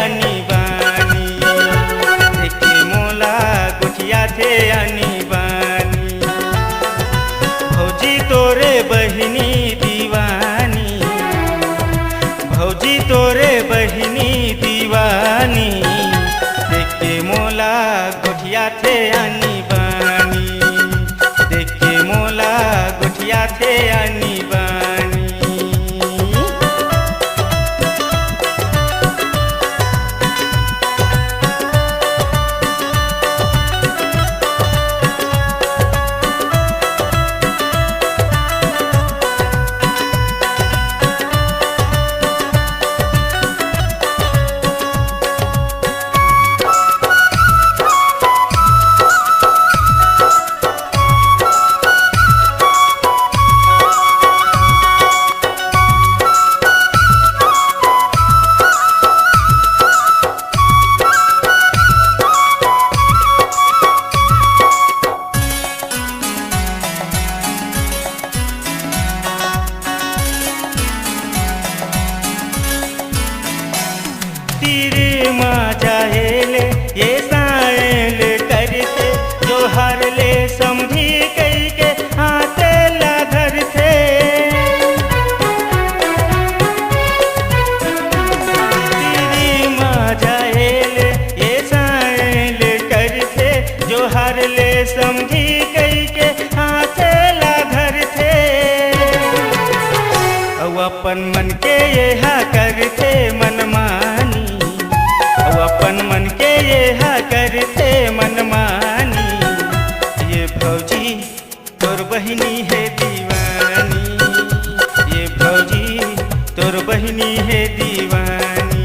आनी बानी, देखे मोला गोठिया थे आनी बानी। भौजी तोरे बहिनी दीवानी, भौजी तोरे बहिनी दीवानी, देखे मोला गोठिया थे आनी बानी, देखे मोला गोठिया थे आनी बानी। तीर माँ जाएले ये साएल करते, जो हर ले समझी कई के हाथ ला धरते। तीर माँ जाएले ये साएल करते, जो हर ले समझी कई के हाथ ला धरते। औ अपन मन के यहा करते मनमानी, अपन मन के यहा करते मनमानी। ये भौजी तोर बहिनी है दीवानी, ये भौजी तोर बहिनी है दीवानी।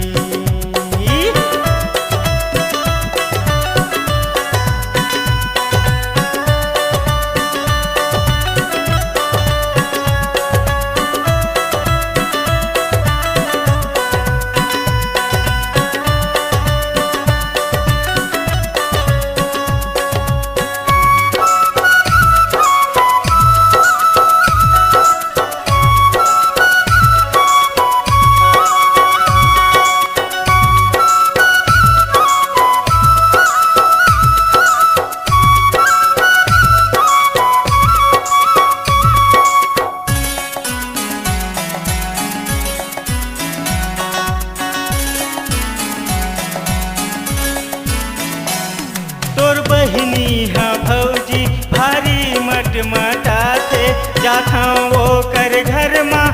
तोर बहिनी हाँ भौजी भारी मटमटा थे, जाथा वो कर घर माँ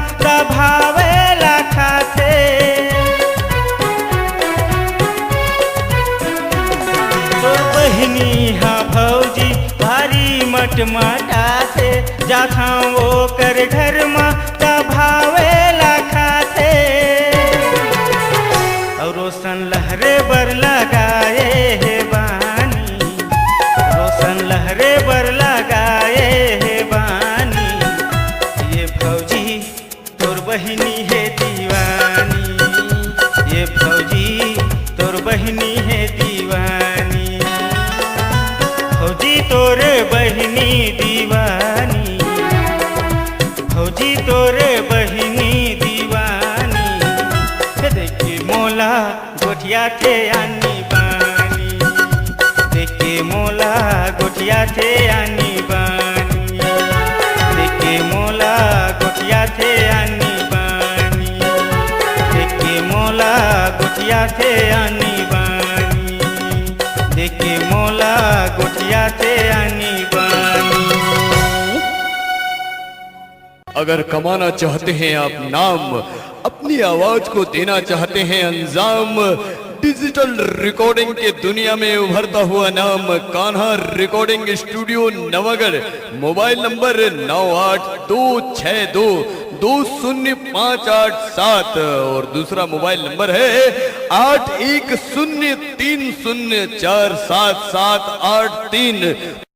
भावे लाखा थे। तोर बहिनी हाँ भौजी भारी मटमटा थे, जाथा वो कर घर माँ भावे लाखा थे। और रोशन लहरे बर लगाए है बानी, रोशन लहरे बर लगाए है बानी। ये भौजी तोर बहिनी है दीवानी, ये भौजी तोर बहिनी है दीवानी। भौजी तोरे बहिनी दीवानी, भौजी तोरे बहिनी दीवानी। देखे मोला गोठिया थे आनी बानी, देखे मोला गोठिया थे आनी बानी, देखे मोला गोठिया थे आनी बानी, देखे मोला गोठिया थे आनी बानी, देखे मोला गोठिया थे आनी बानी। अगर कमाना चाहते हैं आप नाम, अपनी आवाज को देना चाहते हैं अंजाम, डिजिटल रिकॉर्डिंग के दुनिया में उभरता हुआ नाम Kanha recording studio Navagarh. Mobile number 9826220587 और दूसरा मोबाइल नंबर है 8103047783।